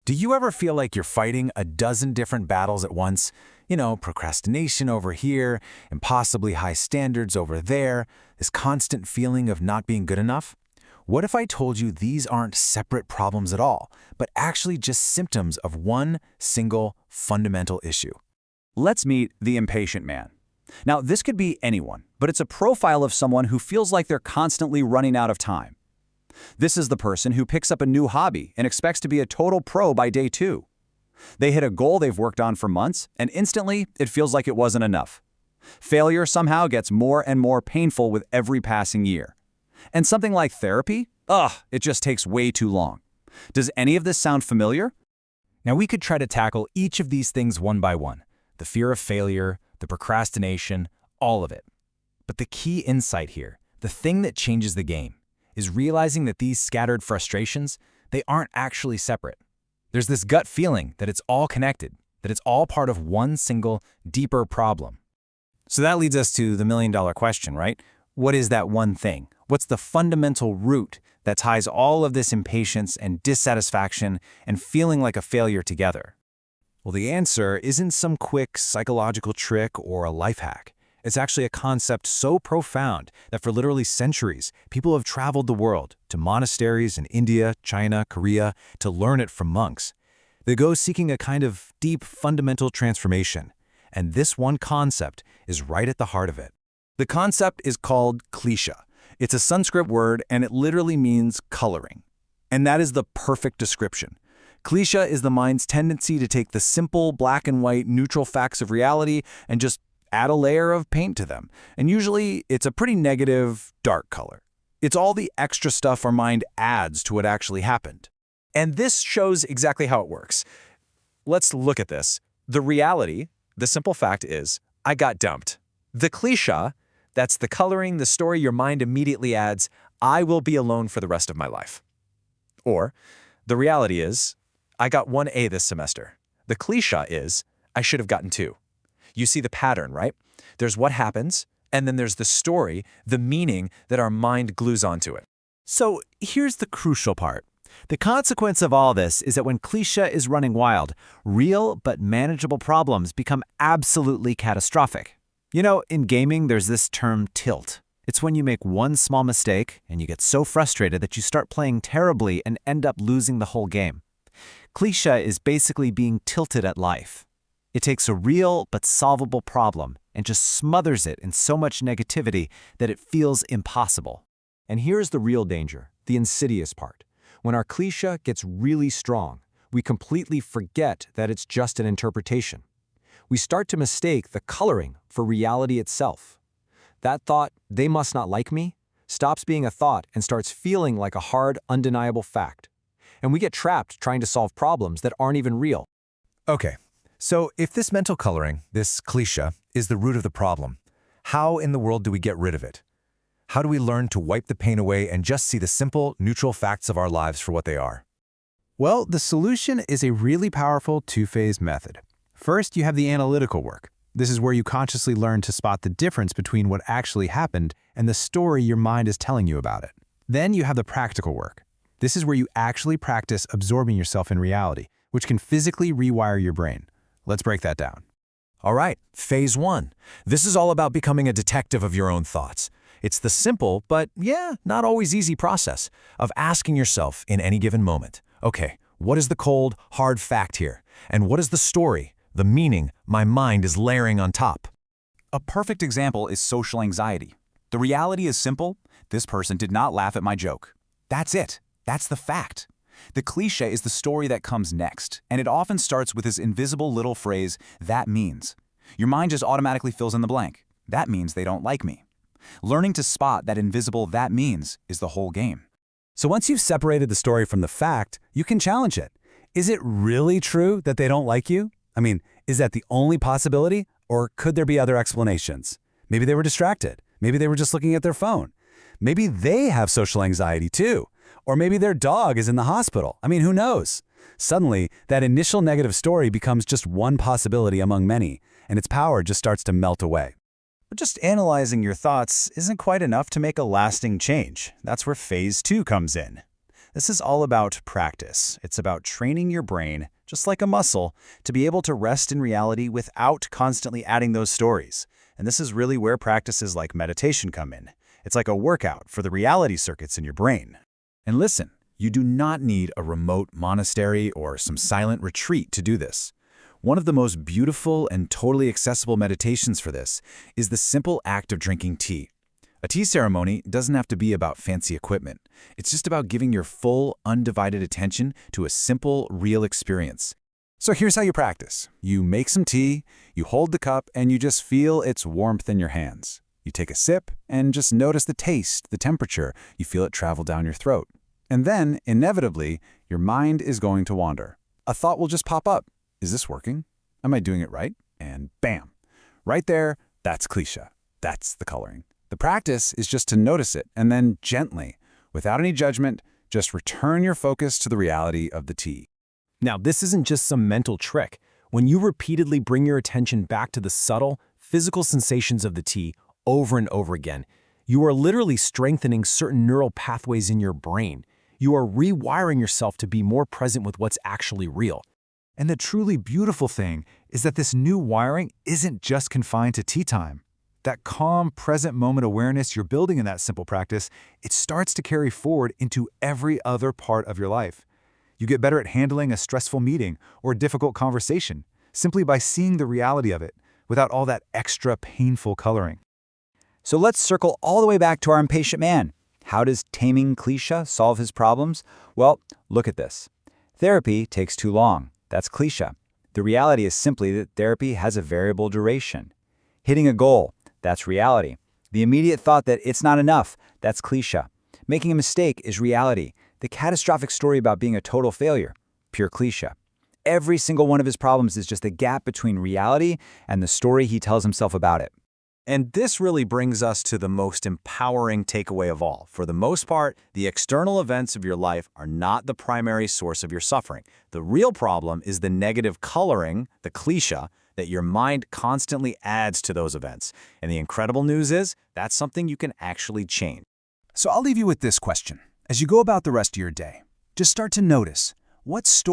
Do you ever feel like you're fighting a dozen different battles at once? Procrastination over here, impossibly high standards over there, this constant feeling of not being good enough? What if I told you these aren't separate problems at all, but actually just symptoms of one single fundamental issue? Let's meet the impatient man. Now, this could be anyone, but it's a profile of someone who feels like they're constantly running out of time. This is the person who picks up a new hobby and expects to be a total pro by day 2. They hit a goal they've worked on for months, and instantly, it feels like it wasn't enough. Failure somehow gets more and more painful with every passing year. And something like therapy? It just takes way too long. Does any of this sound familiar? Now, we could try to tackle each of these things one by one. The fear of failure, the procrastination, all of it. But the key insight here, the thing that changes the game, is realizing that these scattered frustrations, they aren't actually separate. There's this gut feeling that it's all connected, that it's all part of one single, deeper problem. So that leads us to the million-dollar question, right? What is that one thing? What's the fundamental root that ties all of this impatience and dissatisfaction and feeling like a failure together? Well, the answer isn't some quick psychological trick or a life hack. It's actually a concept so profound that for literally centuries, people have traveled the world to monasteries in India, China, Korea to learn it from monks. They go seeking a kind of deep, fundamental transformation. And this one concept is right at the heart of it. The concept is called klesha. It's a Sanskrit word, and it literally means coloring. And that is the perfect description. Klesha is the mind's tendency to take the simple, black and white, neutral facts of reality and just add a layer of paint to them. And usually, it's a pretty negative, dark color. It's all the extra stuff our mind adds to what actually happened. And this shows exactly how it works. Let's look at this. The reality, the simple fact is, I got dumped. The klesha, that's the coloring, the story your mind immediately adds, I will be alone for the rest of my life. Or, the reality is, I got 1A this semester. The klesha is, I should have gotten 2. You see the pattern, right? There's what happens, and then there's the story, the meaning that our mind glues onto it. So here's the crucial part. The consequence of all this is that when klesha is running wild, real but manageable problems become absolutely catastrophic. In gaming, there's this term tilt. It's when you make one small mistake and you get so frustrated that you start playing terribly and end up losing the whole game. Klesha is basically being tilted at life. It takes a real but solvable problem and just smothers it in so much negativity that it feels impossible. And here's the real danger, the insidious part. When our klesha gets really strong, we completely forget that it's just an interpretation. We start to mistake the coloring for reality itself. That thought, they must not like me, stops being a thought and starts feeling like a hard, undeniable fact. And we get trapped trying to solve problems that aren't even real. Okay, so if this mental coloring, this klesha, is the root of the problem, how in the world do we get rid of it? How do we learn to wipe the pain away and just see the simple, neutral facts of our lives for what they are? Well, the solution is a really powerful two-phase method. First, you have the analytical work. This is where you consciously learn to spot the difference between what actually happened and the story your mind is telling you about it. Then you have the practical work. This is where you actually practice absorbing yourself in reality, which can physically rewire your brain. Let's break that down. All right, phase 1. This is all about becoming a detective of your own thoughts. It's the simple, but not always easy process of asking yourself in any given moment, okay, what is the cold, hard fact here? And what is the story, the meaning my mind is layering on top? A perfect example is social anxiety. The reality is simple. This person did not laugh at my joke. That's it. That's the fact. The klesha is the story that comes next, and it often starts with this invisible little phrase, that means. Your mind just automatically fills in the blank. That means they don't like me. Learning to spot that invisible that means is the whole game. So once you've separated the story from the fact, you can challenge it. Is it really true that they don't like you? I mean, is that the only possibility, or could there be other explanations? Maybe they were distracted. Maybe they were just looking at their phone. Maybe they have social anxiety too. Or maybe their dog is in the hospital. I mean, who knows? Suddenly, that initial negative story becomes just one possibility among many, and its power just starts to melt away. But just analyzing your thoughts isn't quite enough to make a lasting change. That's where phase 2 comes in. This is all about practice. It's about training your brain, just like a muscle, to be able to rest in reality without constantly adding those stories. And this is really where practices like meditation come in. It's like a workout for the reality circuits in your brain. And listen, you do not need a remote monastery or some silent retreat to do this. One of the most beautiful and totally accessible meditations for this is the simple act of drinking tea. A tea ceremony doesn't have to be about fancy equipment. It's just about giving your full, undivided attention to a simple, real experience. So here's how you practice. You make some tea, you hold the cup, and you just feel its warmth in your hands. You take a sip and just notice the taste, the temperature. You feel it travel down your throat. And then, inevitably, your mind is going to wander. A thought will just pop up. Is this working? Am I doing it right? And bam! Right there, that's cliché. That's the coloring. The practice is just to notice it and then gently, without any judgment, just return your focus to the reality of the tea. Now, this isn't just some mental trick. When you repeatedly bring your attention back to the subtle, physical sensations of the tea over and over again, you are literally strengthening certain neural pathways in your brain. You are rewiring yourself to be more present with what's actually real. And the truly beautiful thing is that this new wiring isn't just confined to tea time. That calm, present moment awareness you're building in that simple practice, it starts to carry forward into every other part of your life. You get better at handling a stressful meeting or a difficult conversation simply by seeing the reality of it without all that extra painful coloring. So let's circle all the way back to our impatient man. How does taming cliché solve his problems? Well, look at this. Therapy takes too long. That's cliché. The reality is simply that therapy has a variable duration. Hitting a goal, that's reality. The immediate thought that it's not enough, that's cliché. Making a mistake is reality. The catastrophic story about being a total failure, pure cliché. Every single one of his problems is just a gap between reality and the story he tells himself about it. And this really brings us to the most empowering takeaway of all. For the most part, the external events of your life are not the primary source of your suffering. The real problem is the negative coloring, the cliché, that your mind constantly adds to those events. And the incredible news is, that's something you can actually change. So I'll leave you with this question. As you go about the rest of your day, just start to notice, what story